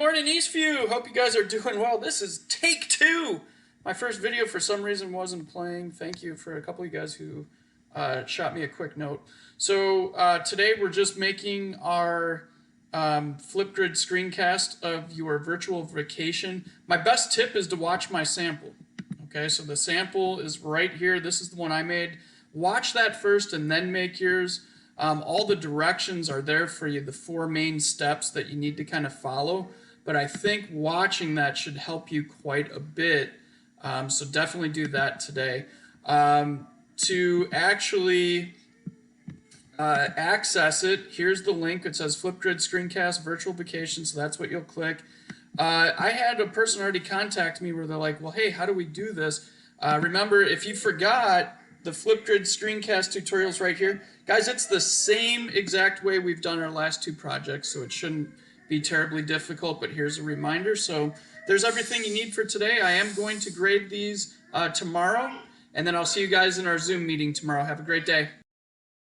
morning, Eastview. Hope you guys are doing well. This is take 2. My first video for some reason wasn't playing. Thank you for a couple of you guys who shot me a quick note. So today we're just making our Flipgrid screencast of your virtual vacation. My best tip is to watch my sample. Okay, so the sample is right here. This is the one I made. Watch that first and then make yours. All the directions are there for you, the 4 main steps that you need to kind of follow. But I think watching that should help you quite a bit. So definitely do that today. To actually access it, here's the link. It says Flipgrid Screencast Virtual Vacation, so that's what you'll click. I had a person already contact me where they're like, well, hey, how do we do this? Remember, if you forgot, the Flipgrid screencast tutorials right here. Guys, it's the same exact way we've done our last 2 projects, so it shouldn't be terribly difficult, but here's a reminder. So there's everything you need for today. I am going to grade these tomorrow, and then I'll see you guys in our Zoom meeting tomorrow. Have a great day.